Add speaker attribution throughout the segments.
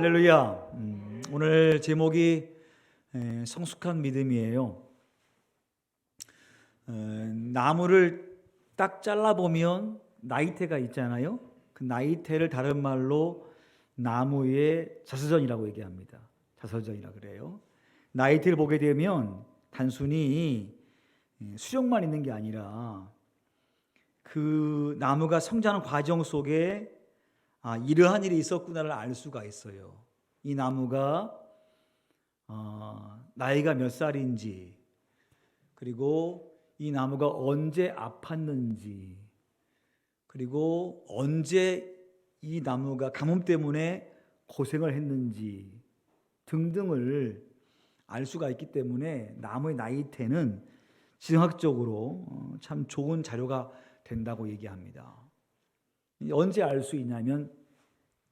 Speaker 1: 할렐루야. 오늘 제목이 성숙한 믿음이에요. 나무를 딱 잘라보면 나이테가 있잖아요. 그 나이테를 다른 말로 나무의 자서전이라고 얘기합니다. 자서전이라 그래요. 나이테를 보게 되면 단순히 수령만 있는 게 아니라 그 나무가 성장하는 과정 속에 이러한 일이 있었구나를 알 수가 있어요. 이 나무가 나이가 몇 살인지, 그리고 이 나무가 언제 아팠는지, 그리고 언제 이 나무가 가뭄 때문에 고생을 했는지 등등을 알 수가 있기 때문에 나무의 나이테는 지정학적으로 참 좋은 자료가 된다고 얘기합니다. 언제 알 수 있냐면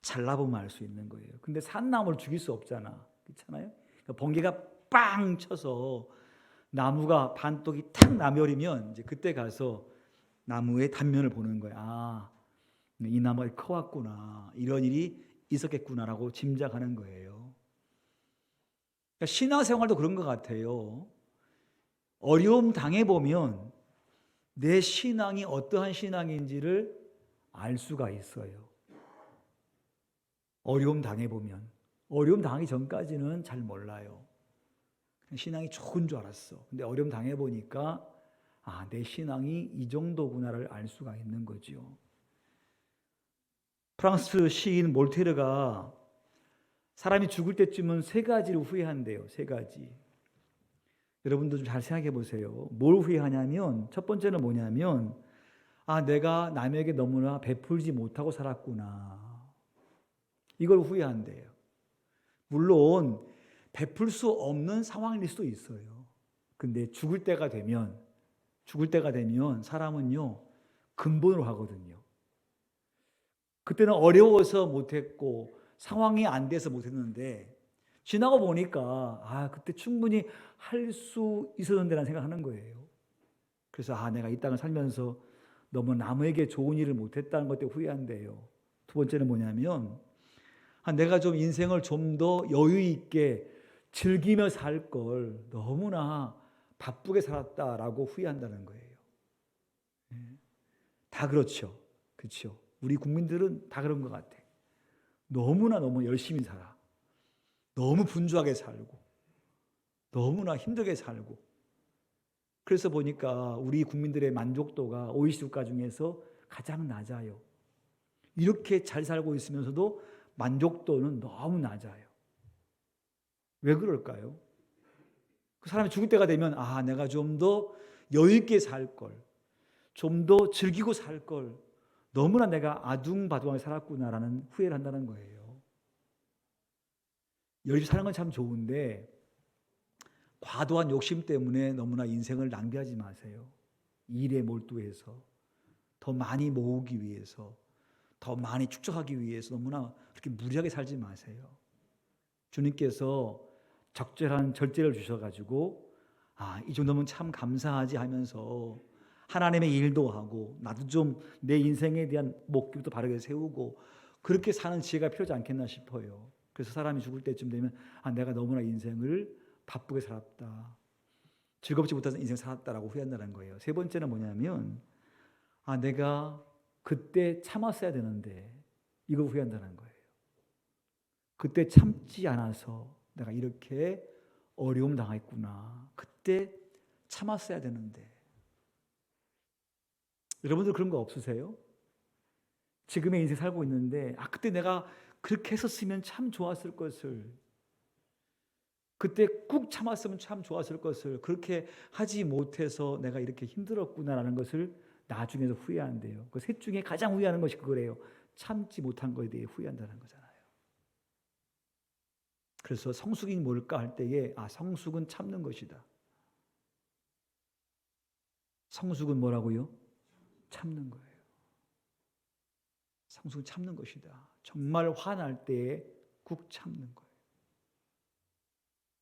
Speaker 1: 잘라보면 알 수 있는 거예요. 근데 산나무를 죽일 수 없잖아. 그렇잖아요? 그러니까 번개가 빵 쳐서 나무가 반쪽이 탁 나멸이면 이제 그때 가서 나무의 단면을 보는 거야. 이 나무가 커왔구나. 이런 일이 있었겠구나라고 짐작하는 거예요. 그러니까 신앙생활도 그런 것 같아요. 어려움 당해보면 내 신앙이 어떠한 신앙인지를 알 수가 있어요. 어려움 당해보면. 어려움 당하기 전까지는 잘 몰라요. 신앙이 좋은 줄 알았어. 근데 어려움 당해보니까 내 신앙이 이 정도구나를 알 수가 있는 거죠. 프랑스 시인 몰테르가 사람이 죽을 때쯤은 세 가지를 후회한대요. 세 가지. 여러분도 좀 잘 생각해 보세요. 뭘 후회하냐면 첫 번째는 뭐냐면 내가 남에게 너무나 베풀지 못하고 살았구나. 이걸 후회한대요. 물론 베풀 수 없는 상황일 수도 있어요. 근데 죽을 때가 되면 사람은요 근본으로 하거든요. 그때는 어려워서 못했고 상황이 안 돼서 못했는데 지나고 보니까 그때 충분히 할 수 있었는데라는 생각하는 거예요. 그래서 내가 이 땅을 살면서 너무 남에게 좋은 일을 못했다는 것 때문에 후회한대요. 두 번째는 뭐냐면 내가 좀 인생을 좀 더 여유 있게 즐기며 살 걸 너무나 바쁘게 살았다라고 후회한다는 거예요. 다 그렇죠. 그렇죠. 우리 국민들은 다 그런 것 같아. 너무나 너무 열심히 살아. 너무 분주하게 살고 너무나 힘들게 살고. 그래서 보니까 우리 국민들의 만족도가 OECD 국가 중에서 가장 낮아요. 이렇게 잘 살고 있으면서도 만족도는 너무 낮아요. 왜 그럴까요? 그 사람이 죽을 때가 되면 내가 좀 더 여유 있게 살 걸, 좀 더 즐기고 살 걸, 너무나 내가 아둥바둥하게 살았구나라는 후회를 한다는 거예요. 여유 사는 건 참 좋은데 과도한 욕심 때문에 너무나 인생을 낭비하지 마세요. 일에 몰두해서 더 많이 모으기 위해서, 더 많이 축적하기 위해서 너무나 그렇게 무리하게 살지 마세요. 주님께서 적절한 절제를 주셔가지고 이 정도면 참 감사하지 하면서 하나님의 일도 하고 나도 좀 내 인생에 대한 목표도 바르게 세우고 그렇게 사는 지혜가 필요하지 않겠나 싶어요. 그래서 사람이 죽을 때쯤 되면 내가 너무나 인생을 바쁘게 살았다, 즐겁지 못해서 인생 살았다라고 후회한다는 거예요. 세 번째는 뭐냐면 내가 그때 참았어야 되는데 이걸 후회한다는 거예요. 그때 참지 않아서 내가 이렇게 어려움 당했구나. 그때 참았어야 되는데. 여러분들 그런 거 없으세요? 지금의 인생 살고 있는데 그때 내가 그렇게 했었으면 참 좋았을 것을, 그때 꾹 참았으면 참 좋았을 것을 그렇게 하지 못해서 내가 이렇게 힘들었구나라는 것을 나중에서 후회한대요. 그 셋 중에 가장 후회하는 것이 그거래요. 참지 못한 것에 대해 후회한다는 거잖아요. 그래서 성숙이 뭘까 할 때에 성숙은 참는 것이다. 성숙은 뭐라고요? 참는 거예요. 성숙은 참는 것이다. 정말 화날 때에 꾹 참는 거예요.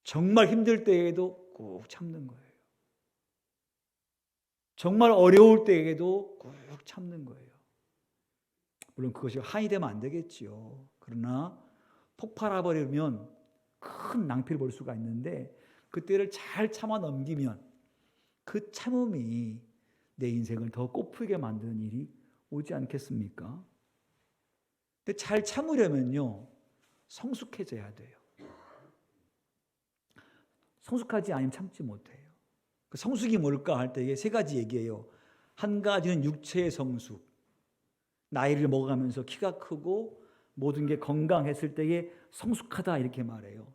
Speaker 1: 정말 힘들 때에도 꾹 참는 거예요. 정말 어려울 때에도 꾹 참는 거예요. 물론 그것이 한이 되면 안 되겠지요. 그러나 폭발해 버리면 큰 낭패를 볼 수가 있는데 그때를 잘 참아 넘기면 그 참음이 내 인생을 더 꽃피게 만드는 일이 오지 않겠습니까? 근데 잘 참으려면요, 성숙해져야 돼요. 성숙하지 않으면 참지 못해요. 그 성숙이 뭘까 할 때 이게 세 가지 얘기예요. 한 가지는 육체의 성숙. 나이를 먹어가면서 키가 크고 모든 게 건강했을 때에 성숙하다 이렇게 말해요.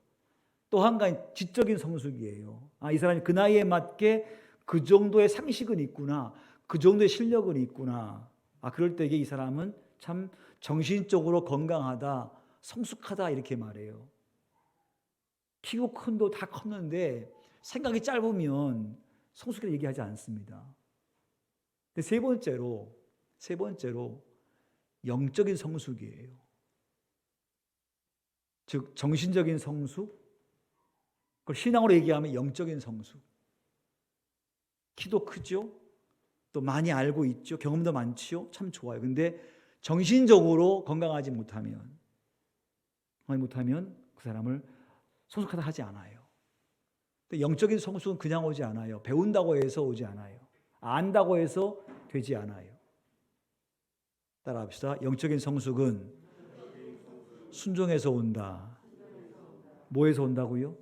Speaker 1: 또 한 가지 지적인 성숙이에요. 이 사람이 그 나이에 맞게 그 정도의 상식은 있구나. 그 정도의 실력은 있구나. 그럴 때에 이 사람은 참 정신적으로 건강하다, 성숙하다 이렇게 말해요. 키고 큰도 다 컸는데 생각이 짧으면 성숙이라고 얘기하지 않습니다. 근데 세 번째로 영적인 성숙이에요. 즉 정신적인 성숙, 그걸 신앙으로 얘기하면 영적인 성숙. 키도 크죠? 또 많이 알고 있죠? 경험도 많지요? 참 좋아요. 근데 정신적으로 건강하지 못하면 그 사람을 성숙하다 하지 않아요. 근데 영적인 성숙은 그냥 오지 않아요. 배운다고 해서 오지 않아요. 안다고 해서 되지 않아요. 따라합시다. 영적인 성숙은 순종에서 온다. 뭐에서 온다고요?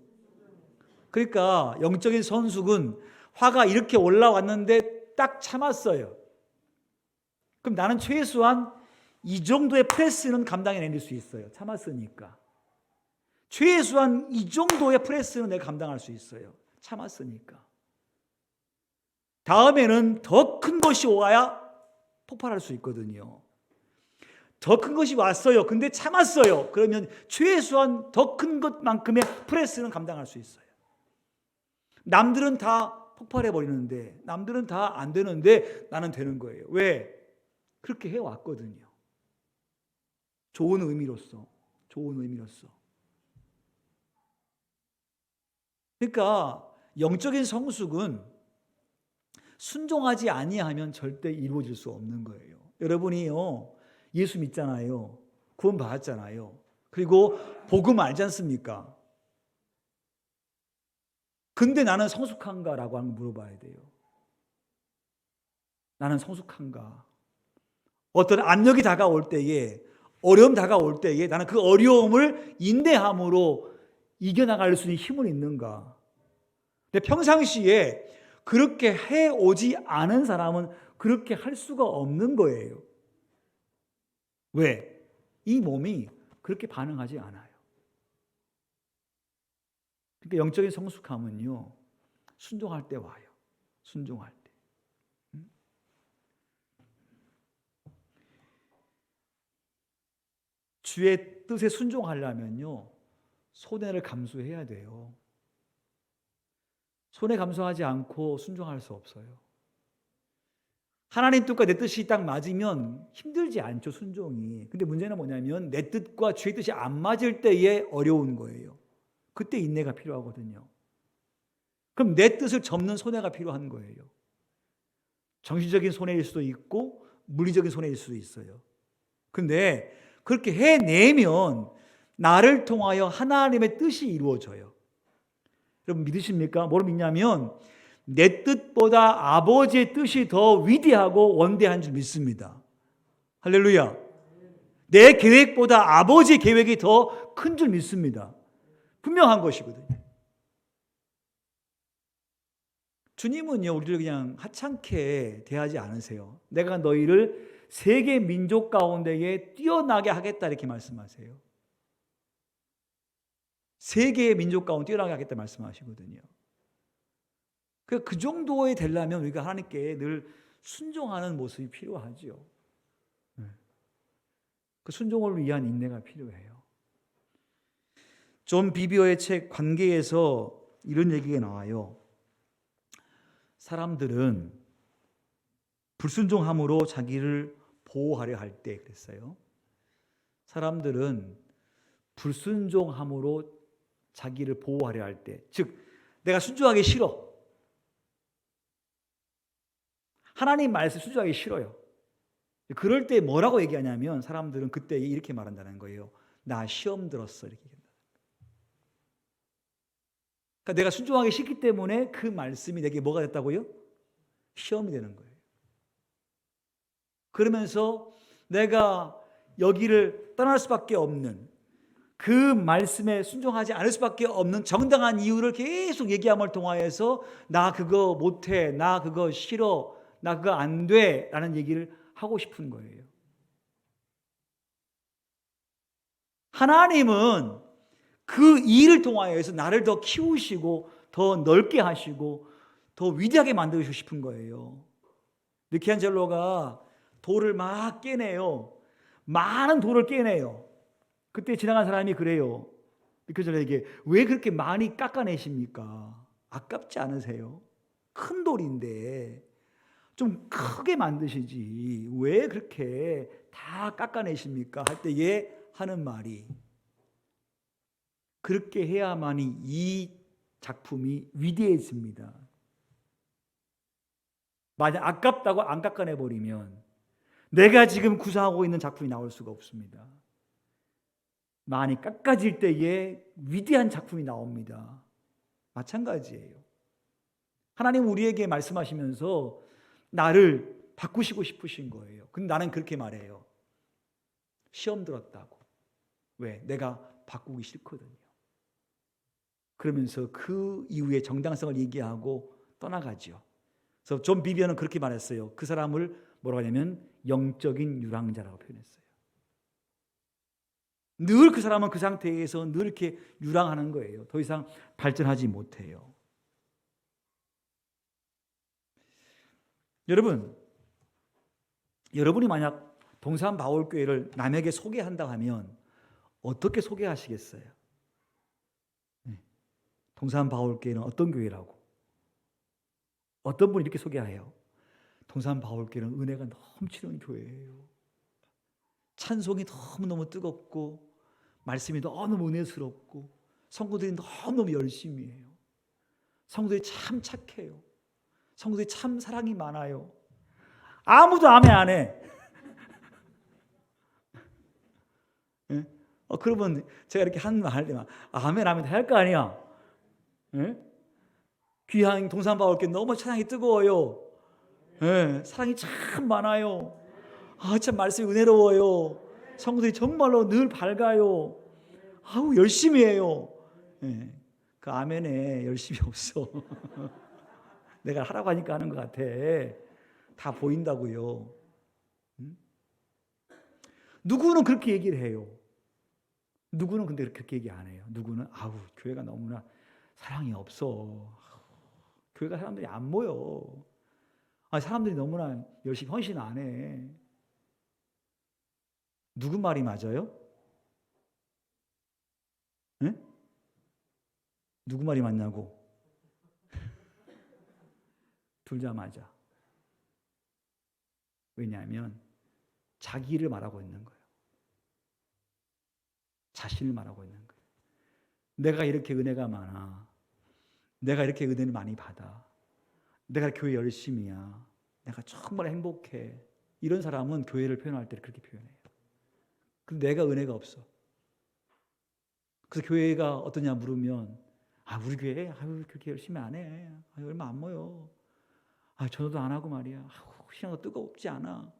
Speaker 1: 그러니까 영적인 성숙은 화가 이렇게 올라왔는데 딱 참았어요. 그럼 나는 최소한 이 정도의 프레스는 감당해낼 수 있어요. 참았으니까. 최소한 이 정도의 프레스는 내가 감당할 수 있어요. 참았으니까. 다음에는 더 큰 것이 와야 폭발할 수 있거든요. 더 큰 것이 왔어요. 근데 참았어요. 그러면 최소한 더 큰 것만큼의 프레스는 감당할 수 있어요. 남들은 다 폭발해 버리는데, 남들은 다 안 되는데 나는 되는 거예요. 왜? 그렇게 해왔거든요. 좋은 의미로서. 그러니까 영적인 성숙은 순종하지 아니하면 절대 이루어질 수 없는 거예요. 여러분이요, 예수 믿잖아요. 구원 받았잖아요. 그리고 복음 알지 않습니까? 근데 나는 성숙한가라고 한번 물어봐야 돼요. 나는 성숙한가? 어떤 압력이 다가올 때에, 어려움 다가올 때에 나는 그 어려움을 인내함으로 이겨나갈 수 있는 힘은 있는가? 근데 평상시에 그렇게 해오지 않은 사람은 그렇게 할 수가 없는 거예요. 왜? 이 몸이 그렇게 반응하지 않아요. 그러니까 영적인 성숙함은요, 순종할 때 와요. 순종할 때. 주의 뜻에 순종하려면요, 손해를 감수해야 돼요. 손해 감수하지 않고 순종할 수 없어요. 하나님 뜻과 내 뜻이 딱 맞으면 힘들지 않죠, 순종이. 근데 문제는 뭐냐면 내 뜻과 주의 뜻이 안 맞을 때에 어려운 거예요. 그때 인내가 필요하거든요. 그럼 내 뜻을 접는 손해가 필요한 거예요. 정신적인 손해일 수도 있고 물리적인 손해일 수도 있어요. 근데 그렇게 해내면 나를 통하여 하나님의 뜻이 이루어져요. 여러분 믿으십니까? 뭘 믿냐면 내 뜻보다 아버지의 뜻이 더 위대하고 원대한 줄 믿습니다. 할렐루야. 내 계획보다 아버지의 계획이 더 큰 줄 믿습니다. 분명한 것이거든요. 주님은요, 우리를 그냥 하찮게 대하지 않으세요. 내가 너희를 세계 민족 가운데에 뛰어나게 하겠다 이렇게 말씀하세요. 세계의 민족 가운데 뛰어나게 하겠다 말씀하시거든요. 그 정도에 되려면 우리가 하나님께 늘 순종하는 모습이 필요하죠. 그 순종을 위한 인내가 필요해요. 존 비비어의 책 관계에서 이런 얘기가 나와요. 사람들은 불순종함으로 자기를 보호하려 할 때 그랬어요. 사람들은 불순종함으로 자기를 보호하려 할 때, 즉 내가 순종하기 싫어. 하나님 말씀 순종하기 싫어요. 그럴 때 뭐라고 얘기하냐면 사람들은 그때 이렇게 말한다는 거예요. 나 시험 들었어. 이렇게 얘기한다. 그러니까 내가 순종하기 싫기 때문에 그 말씀이 내게 뭐가 됐다고요? 시험이 되는 거예요. 그러면서 내가 여기를 떠날 수밖에 없는, 그 말씀에 순종하지 않을 수밖에 없는 정당한 이유를 계속 얘기함을 통하여서 나 그거 못해, 나 그거 싫어, 나 그거 안 돼 라는 얘기를 하고 싶은 거예요. 하나님은 그 일을 통하여서 나를 더 키우시고 더 넓게 하시고 더 위대하게 만들고 싶은 거예요. 미켈란젤로가 돌을 막 깨내요. 많은 돌을 깨내요. 그때 지나간 사람이 그래요. 미켈란젤로에게 왜 그렇게 많이 깎아내십니까? 아깝지 않으세요? 큰 돌인데 좀 크게 만드시지 왜 그렇게 다 깎아내십니까? 할 때에 하는 말이, 그렇게 해야만이 이 작품이 위대해집니다. 만약 아깝다고 안 깎아내버리면 내가 지금 구상하고 있는 작품이 나올 수가 없습니다. 많이 깎아질 때에 위대한 작품이 나옵니다. 마찬가지예요. 하나님 우리에게 말씀하시면서 나를 바꾸시고 싶으신 거예요. 근데 나는 그렇게 말해요. 시험 들었다고. 왜? 내가 바꾸기 싫거든요. 그러면서 그 이후에 정당성을 얘기하고 떠나가죠. 그래서 존 비비언은 그렇게 말했어요. 그 사람을 뭐라고 하냐면 영적인 유랑자라고 표현했어요. 늘 그 사람은 그 상태에서 늘 이렇게 유랑하는 거예요. 더 이상 발전하지 못해요. 여러분이 만약 동산 바울교회를 남에게 소개한다 하면 어떻게 소개하시겠어요? 동산 바울교회는 어떤 교회라고? 어떤 분이 이렇게 소개해요? 동산 바울교회는 은혜가 넘치는 교회예요. 찬송이 너무너무 뜨겁고 말씀이 너무너무 은혜스럽고 성도들이 너무너무 열심히 해요. 성도들이 참 착해요. 성도들이 참 사랑이 많아요. 아무도 아멘 안 해. 예? 그러면 제가 이렇게 한 말 할 때만 아멘 하면 할 거 아니야. 예? 귀한 동산 바울교회 너무 찬양이 뜨거워요. 예, 사랑이 참 많아요. 참 말씀이 은혜로워요. 성도들이 정말로 늘 밝아요. 아우 열심히 해요. 예, 그 아멘에 열심히 없어. 내가 하라고 하니까 하는 것 같아. 다 보인다고요. 누구는 그렇게 얘기를 해요. 누구는 근데 그렇게 얘기 안 해요. 누구는 아우 교회가 너무나 사랑이 없어. 교회가 사람들이 안 모여. 사람들이 너무나 열심히 헌신 안 해. 누구 말이 맞아요? 네? 누구 말이 맞냐고? 둘 다 맞아. 왜냐하면 자기를 말하고 있는 거예요. 자신을 말하고 있는 거예요. 내가 이렇게 은혜가 많아. 내가 이렇게 은혜를 많이 받아. 내가 교회 열심이야. 내가 정말 행복해. 이런 사람은 교회를 표현할 때 그렇게 표현해요. 근데 내가 은혜가 없어. 그래서 교회가 어떠냐 물으면 우리 교회 그렇게 열심히 안 해. 얼마 안 모여. 전도도 안 하고 말이야. 신앙도 뜨겁지 않아.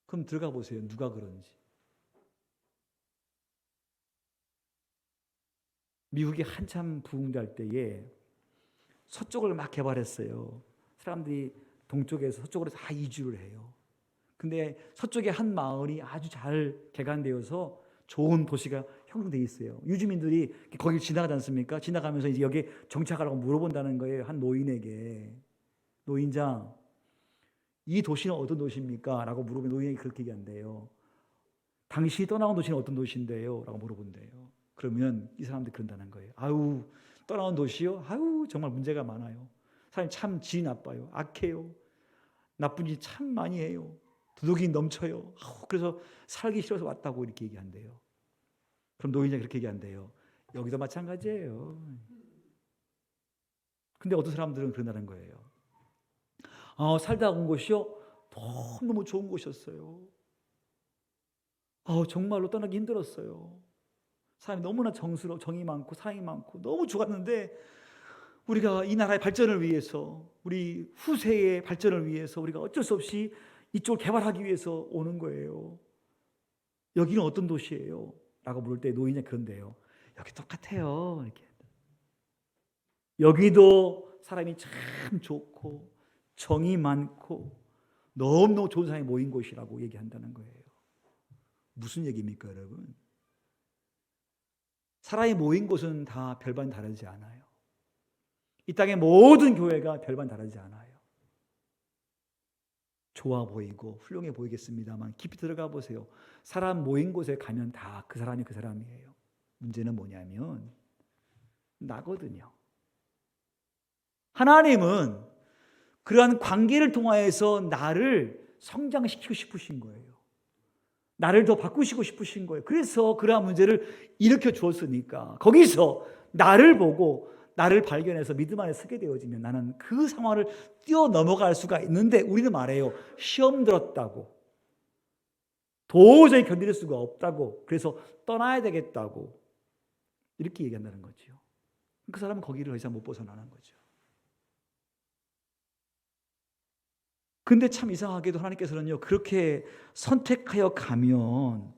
Speaker 1: 그럼 들어가 보세요. 누가 그런지. 미국이 한참 부흥될 때에 서쪽을 막 개발했어요. 사람들이 동쪽에서 서쪽으로 다 이주를 해요. 근데 서쪽에 한 마을이 아주 잘 개간되어서 좋은 도시가 형성되어 있어요. 유주민들이 거기 지나가지 않습니까? 지나가면서 이제 여기 정착하라고 물어본다는 거예요. 한 노인에게. 노인장, 이 도시는 어떤 도시입니까? 라고 물어보면 노인이 그렇게 얘기한대요. 당신이 떠나온 도시는 어떤 도시인데요? 라고 물어본대요. 그러면 이 사람들이 그런다는 거예요. 떠나온 도시요? 정말 문제가 많아요. 사람이 참 질이 나빠요. 악해요. 나쁜 짓 참 많이 해요. 도둑이 넘쳐요. 그래서 살기 싫어서 왔다고 이렇게 얘기한대요. 그럼 노인장이 그렇게 얘기한대요. 여기도 마찬가지예요. 근데 어떤 사람들은 그런다는 거예요. 살다 온 곳이요? 너무너무 좋은 곳이었어요. 정말로 떠나기 힘들었어요. 사람이 너무나 정이 많고 사랑이 많고 너무 좋았는데 우리가 이 나라의 발전을 위해서, 우리 후세의 발전을 위해서 우리가 어쩔 수 없이 이쪽을 개발하기 위해서 오는 거예요. 여기는 어떤 도시예요? 라고 물을 때 노인이 그런데요. 여기 똑같아요. 이렇게. 여기도 사람이 참 좋고 정이 많고 너무너무 좋은 사람이 모인 곳이라고 얘기한다는 거예요. 무슨 얘기입니까, 여러분? 사람이 모인 곳은 다 별반 다르지 않아요. 이 땅의 모든 교회가 별반 다르지 않아요. 좋아 보이고 훌륭해 보이겠습니다만 깊이 들어가 보세요. 사람 모인 곳에 가면 다 그 사람이 그 사람이에요. 문제는 뭐냐면 나거든요. 하나님은 그러한 관계를 통하여서 나를 성장시키고 싶으신 거예요. 나를 더 바꾸시고 싶으신 거예요. 그래서 그러한 문제를 일으켜 주었으니까 거기서 나를 보고 나를 발견해서 믿음 안에 서게 되어지면 나는 그 상황을 뛰어넘어갈 수가 있는데 우리는 말해요. 시험 들었다고. 도저히 견딜 수가 없다고. 그래서 떠나야 되겠다고. 이렇게 얘기한다는 거죠. 그 사람은 거기를 더 이상 못 벗어나는 거죠. 근데 참 이상하게도 하나님께서는요, 그렇게 선택하여 가면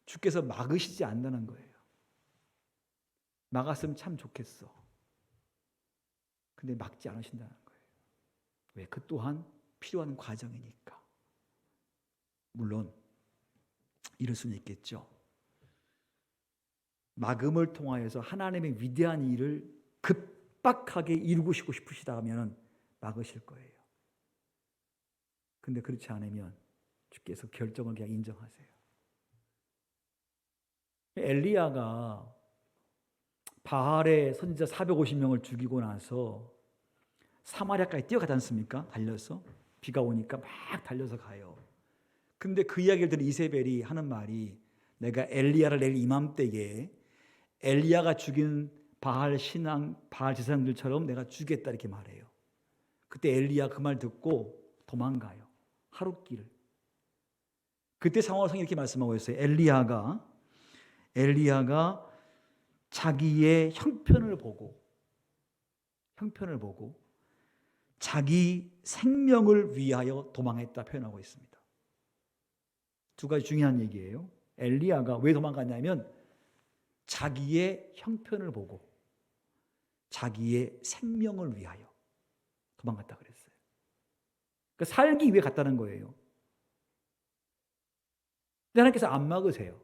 Speaker 1: 주께서 막으시지 않는다는 거예요. 막았으면 참 좋겠어. 근데 막지 않으신다는 거예요. 왜? 그 또한 필요한 과정이니까. 물론 이럴 수는 있겠죠. 막음을 통하여서 하나님의 위대한 일을 급박하게 이루시고 싶으시다면 막으실 거예요. 근데 그렇지 않으면 주께서 결정을 그냥 인정하세요. 엘리야가 바알의 선지자 450명을 죽이고 나서 사마리아까지 뛰어가지 않습니까? 달려서 비가 오니까 막 달려서 가요. 근데 그 이야기를 들은 이세벨이 하는 말이 내가 엘리야를 내일 이맘때에 엘리야가 죽인 바알 제사장들처럼 내가 죽겠다 이렇게 말해요. 그때 엘리야 그 말 듣고 도망가요. 하룻길을. 그때 상황을 성경이 이렇게 말씀하고 있어요. 엘리야가 자기의 형편을 보고 자기 생명을 위하여 도망했다 표현하고 있습니다. 두 가지 중요한 얘기예요. 엘리야가 왜 도망갔냐면 자기의 형편을 보고 자기의 생명을 위하여 도망갔다 그랬어요. 그러니까 살기 위해 갔다는 거예요. 근데 하나님께서 안 막으세요.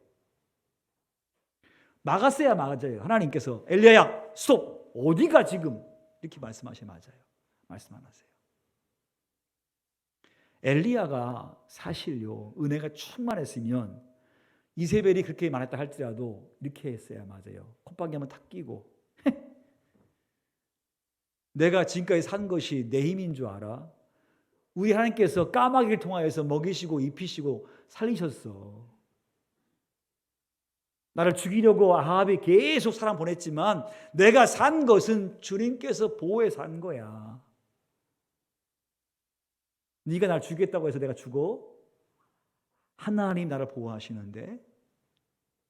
Speaker 1: 막았어야 맞아요. 하나님께서 엘리야야 스톱! 어디가 지금? 이렇게 말씀하셔야 맞아요. 말씀 안 하세요. 엘리야가 사실요 은혜가 충만했으면 이세벨이 그렇게 말했다 할지라도 이렇게 했어야 맞아요. 콧방귀 한번 탁 끼고 내가 지금까지 산 것이 내 힘인 줄 알아? 우리 하나님께서 까마귀를 통하여서 먹이시고 입히시고 살리셨어. 나를 죽이려고 아합이 계속 사람 보냈지만 내가 산 것은 주님께서 보호해 산 거야. 네가 날 죽이겠다고 해서 내가 죽어? 하나님 나를 보호하시는데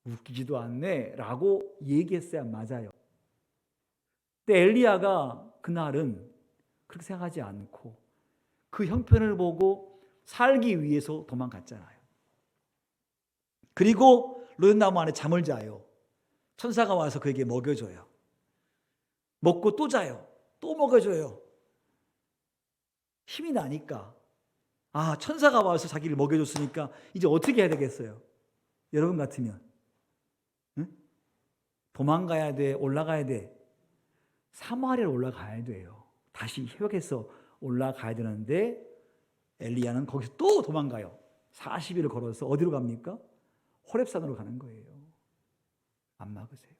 Speaker 1: 웃기지도 않네 라고 얘기했어야 맞아요. 근데 엘리야가 그날은 그렇게 생각하지 않고 그 형편을 보고 살기 위해서 도망갔잖아요. 그리고 로뎀나무 안에 잠을 자요. 천사가 와서 그에게 먹여줘요. 먹고 또 자요. 또 먹여줘요. 힘이 나니까 천사가 와서 자기를 먹여줬으니까 이제 어떻게 해야 되겠어요? 여러분 같으면 도망가야 돼? 올라가야 돼? 사마리아로 올라가야 돼요. 다시 회복해서 올라가야 되는데 엘리야는 거기서 또 도망가요. 40일을 걸어서 어디로 갑니까? 호렙산으로 가는 거예요. 안 막으세요.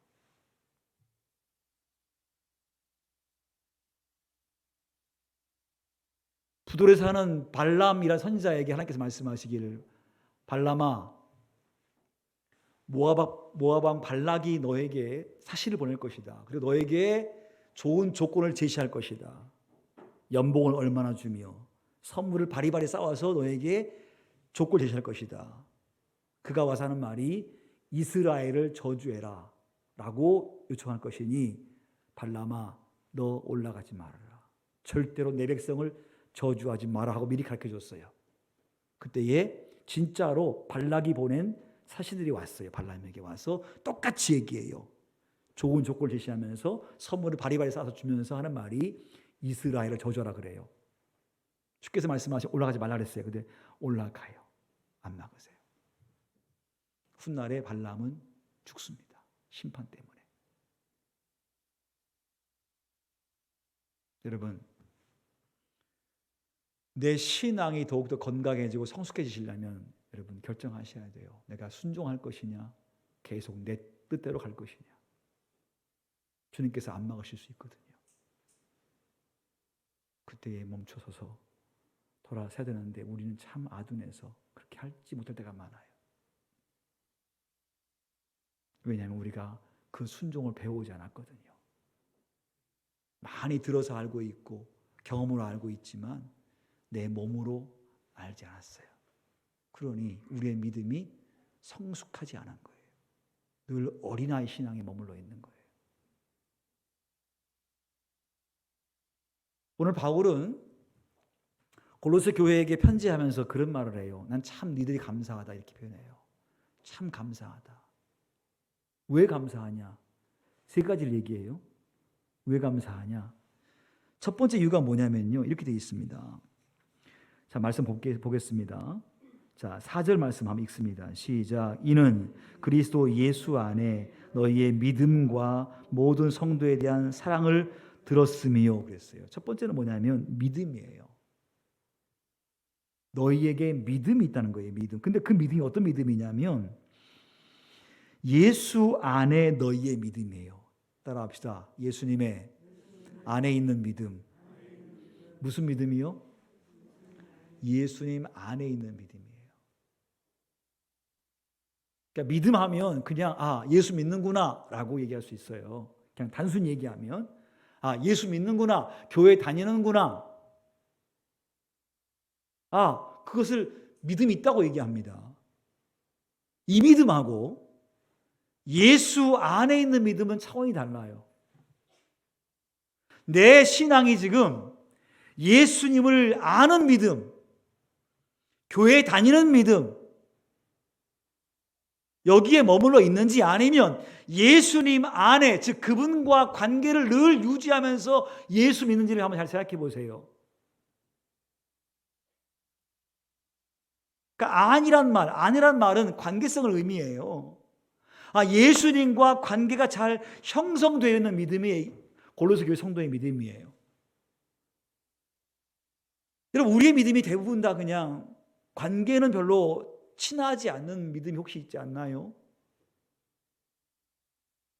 Speaker 1: 부돌에 사는 발람이라는 선지자에게 하나님께서 말씀하시기를 발람아 모압왕 발락이 너에게 사실을 보낼 것이다. 그리고 너에게 좋은 조건을 제시할 것이다. 연봉을 얼마나 주며 선물을 바리바리 쌓아서 너에게 조건을 제시할 것이다. 그가 와서 하는 말이 이스라엘을 저주해라 라고 요청할 것이니 발람아 너 올라가지 말아라. 절대로 내 백성을 저주하지 마라 하고 미리 가르쳐줬어요. 그때에 진짜로 발락이 보낸 사신들이 왔어요. 발람에게 와서 똑같이 얘기해요. 좋은 조건을 제시하면서 선물을 바리바리 싸서 주면서 하는 말이 이스라엘을 저주하라 그래요. 주께서 말씀하시고 올라가지 말라 그랬어요. 근데 올라가요. 안 막으세요. 훗날에 발람은 죽습니다. 심판 때문에. 여러분, 내 신앙이 더욱더 건강해지고 성숙해지시려면 여러분 결정하셔야 돼요. 내가 순종할 것이냐, 계속 내 뜻대로 갈 것이냐. 주님께서 안 막으실 수 있거든요. 그때에 멈춰서서 돌아서야 되는데 우리는 참 아둔해서 그렇게 할지 못할 때가 많아요. 왜냐하면 우리가 그 순종을 배우지 않았거든요. 많이 들어서 알고 있고 경험으로 알고 있지만 내 몸으로 알지 않았어요. 그러니 우리의 믿음이 성숙하지 않은 거예요. 늘 어린아이 신앙에 머물러 있는 거예요. 오늘 바울은 골로새 교회에게 편지하면서 그런 말을 해요. 난 참 니들이 감사하다 이렇게 표현해요. 참 감사하다. 왜 감사하냐? 세 가지를 얘기해요. 왜 감사하냐? 첫 번째 이유가 뭐냐면요. 이렇게 되어 있습니다. 자, 말씀 보겠습니다. 자, 4절 말씀 한번 읽습니다. 시작. 이는 그리스도 예수 안에 너희의 믿음과 모든 성도에 대한 사랑을 들었음이요. 그랬어요. 첫 번째는 뭐냐면 믿음이에요. 너희에게 믿음이 있다는 거예요. 믿음. 근데 그 믿음이 어떤 믿음이냐면 예수 안에 너희의 믿음이에요. 따라합시다. 예수님의 안에 있는 믿음. 무슨 믿음이요? 예수님 안에 있는 믿음이에요. 그러니까 믿음하면 그냥 예수 믿는구나 라고 얘기할 수 있어요. 그냥 단순히 얘기하면 예수 믿는구나, 교회 다니는구나, 그것을 믿음이 있다고 얘기합니다. 이 믿음하고 예수 안에 있는 믿음은 차원이 달라요. 내 신앙이 지금 예수님을 아는 믿음, 교회 다니는 믿음, 여기에 머물러 있는지 아니면 예수님 안에, 즉 그분과 관계를 늘 유지하면서 예수 믿는지를 한번 잘 생각해 보세요. 그러니까 안이란 말은 관계성을 의미해요. 예수님과 관계가 잘 형성되어 있는 믿음이 골로새 교회 성도의 믿음이에요. 여러분, 우리의 믿음이 대부분 다 그냥 관계는 별로 친하지 않는 믿음이 혹시 있지 않나요?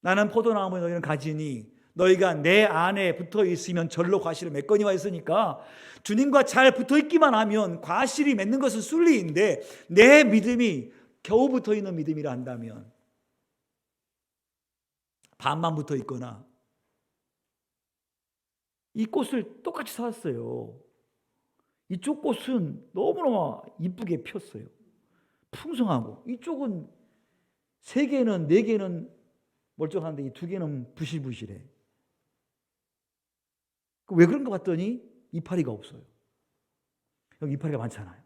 Speaker 1: 나는 포도나무 너희는 가지니 너희가 내 안에 붙어 있으면 절로 과실을 맺거니와 했으니까 주님과 잘 붙어 있기만 하면 과실이 맺는 것은 순리인데 내 믿음이 겨우 붙어 있는 믿음이라 한다면 반만 붙어 있거나 이 꽃을 똑같이 사왔어요. 이쪽 꽃은 너무너무 이쁘게 폈어요. 풍성하고 이쪽은 3개는 4개는 멀쩡한데 이 2개는 부실부실해. 왜 그런 것 같더니 이파리가 없어요. 여기 이파리가 많잖아요.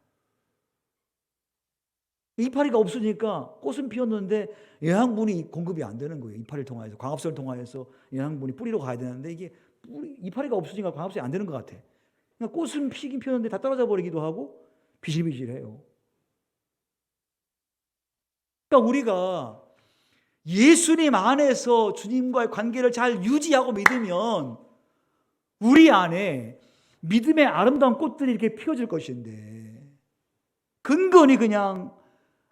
Speaker 1: 이파리가 없으니까 꽃은 피었는데 영양분이 공급이 안 되는 거예요. 이파리를 통해서 광합성을 통해서 영양분이 뿌리로 가야 되는데 이게 이파리가 없으니까 광합성이 안 되는 것 같아. 그러니까 꽃은 피긴 피었는데 다 떨어져 버리기도 하고 비실비실해요. 그러니까 우리가 예수님 안에서 주님과의 관계를 잘 유지하고 믿으면 우리 안에 믿음의 아름다운 꽃들이 이렇게 피어질 것인데 근근히 그냥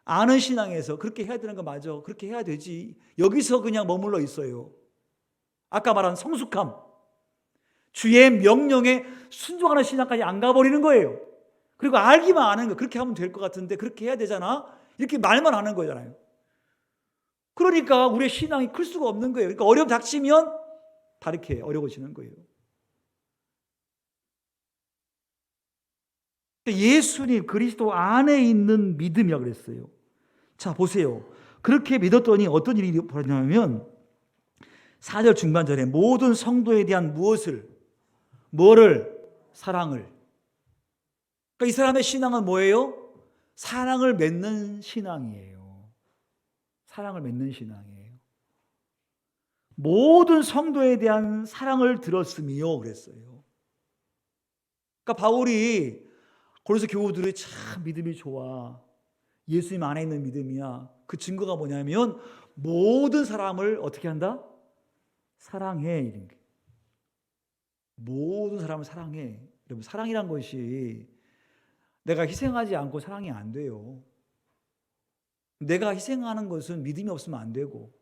Speaker 1: 아는 신앙에서 그렇게 해야 되는 거 맞아. 그렇게 해야 되지. 여기서 그냥 머물러 있어요. 아까 말한 성숙함, 주의 명령에 순종하는 신앙까지 안 가버리는 거예요. 그리고 알기만 아는 거. 그렇게 하면 될 것 같은데 그렇게 해야 되잖아. 이렇게 말만 하는 거잖아요. 그러니까 우리의 신앙이 클 수가 없는 거예요. 그러니까 어려움 닥치면 다 이렇게 어려워지는 거예요. 예수님 그리스도 안에 있는 믿음이라고 그랬어요. 자, 보세요. 그렇게 믿었더니 어떤 일이 벌어졌냐면 4절 중반절에 모든 성도에 대한 뭐를? 사랑을. 그러니까 이 사람의 신앙은 뭐예요? 사랑을 맺는 신앙이에요. 사랑을 맺는 신앙이에요. 모든 성도에 대한 사랑을 들었으며 그랬어요. 그러니까 바울이 고린도 교우들이 참 믿음이 좋아, 예수님 안에 있는 믿음이야. 그 증거가 뭐냐면 모든 사람을 어떻게 한다? 사랑해. 이런 게. 모든 사람을 사랑해. 여러분, 사랑이란 것이 내가 희생하지 않고 사랑이 안 돼요. 내가 희생하는 것은 믿음이 없으면 안 되고,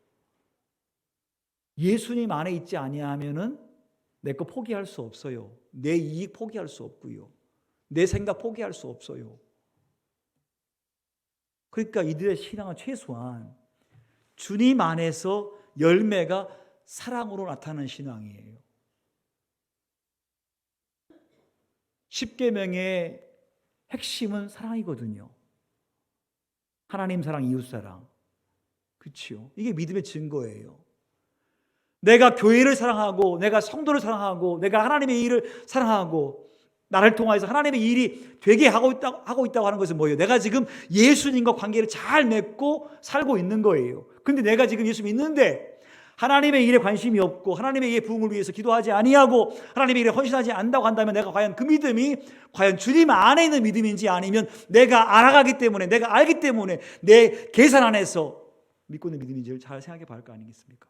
Speaker 1: 예수님 안에 있지 아니하면은 내 거 포기할 수 없어요. 내 이익 포기할 수 없고요. 내 생각 포기할 수 없어요. 그러니까 이들의 신앙은 최소한 주님 안에서 열매가 사랑으로 나타나는 신앙이에요. 십계명의 핵심은 사랑이거든요. 하나님 사랑, 이웃 사랑. 그렇죠? 이게 믿음의 증거예요. 내가 교회를 사랑하고, 내가 성도를 사랑하고, 내가 하나님의 일을 사랑하고, 나를 통해서 하나님의 일이 되게 하고 있다고 하는 것은 뭐예요? 내가 지금 예수님과 관계를 잘 맺고 살고 있는 거예요. 근데 내가 지금 예수 믿는데 하나님의 일에 관심이 없고, 하나님의 일의 부흥을 위해서 기도하지 아니하고, 하나님의 일에 헌신하지 않는다고 한다면 내가 과연 그 믿음이 과연 주님 안에 있는 믿음인지, 아니면 내가 알아가기 때문에, 내가 알기 때문에 내 계산 안에서 믿고 있는 믿음인지를 잘 생각해 봐야 할 거 아니겠습니까?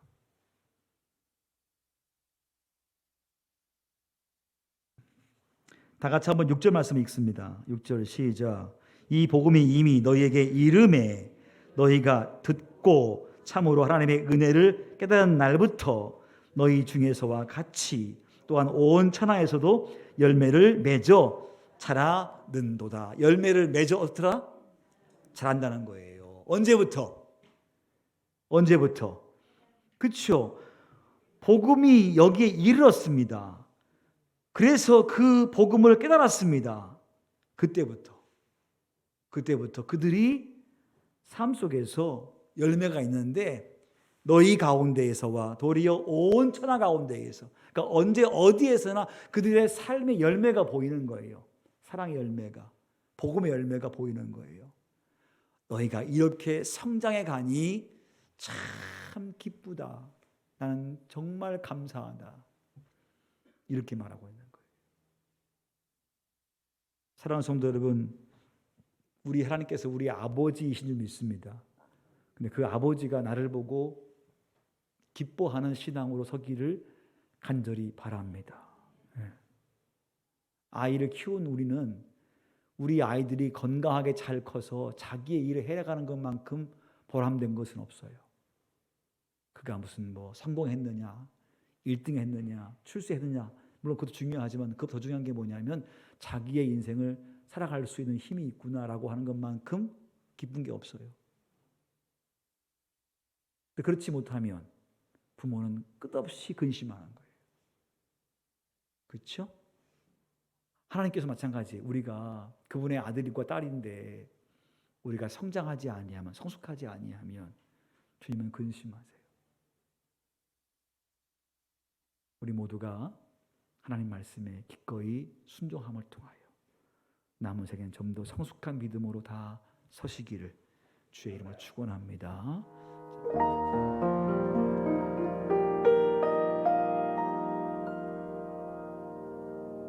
Speaker 1: 다 같이 한번 6절 말씀 읽습니다. 6절 시작. 이 복음이 이미 너희에게 이름에 너희가 듣고 참으로 하나님의 은혜를 깨달은 날부터 너희 중에서와 같이 또한 온 천하에서도 열매를 맺어 자라는도다. 열매를 맺어 어떻더라? 자란다는 거예요. 언제부터? 그렇죠? 복음이 여기에 이르렀습니다. 그래서 그 복음을 깨달았습니다. 그때부터 그들이 삶 속에서 열매가 있는데, 너희 가운데에서와 도리어 온 천하 가운데에서, 그러니까 언제 어디에서나 그들의 삶의 열매가 보이는 거예요. 사랑의 열매가, 복음의 열매가 보이는 거예요. 너희가 이렇게 성장해 가니 참 기쁘다. 나는 정말 감사하다. 이렇게 말하고 있는 거예요. 사랑하는 성도 여러분, 우리 하나님께서 우리 아버지이신 줄 믿습니다. 근데 그 아버지가 나를 보고 기뻐하는 신앙으로 서기를 간절히 바랍니다. 아이를 키운 우리는 우리 아이들이 건강하게 잘 커서 자기의 일을 해나가는 것만큼 보람된 것은 없어요. 그가 무슨 성공했느냐, 1등 했느냐, 출세했느냐, 물론 그것도 중요하지만 그것 더 중요한 게 뭐냐면 자기의 인생을 살아갈 수 있는 힘이 있구나라고 하는 것만큼 기쁜 게 없어요. 그렇지 못하면 부모는 끝없이 근심하는 거예요. 그렇죠? 하나님께서 마찬가지, 우리가 그분의 아들과 딸인데 우리가 성장하지 아니하면, 성숙하지 아니하면 주님은 근심하세요. 우리 모두가 하나님 말씀에 기꺼이 순종함을 통하여 남은 세계는 좀 더 성숙한 믿음으로 다 서시기를 주의 이름으로 축원합니다.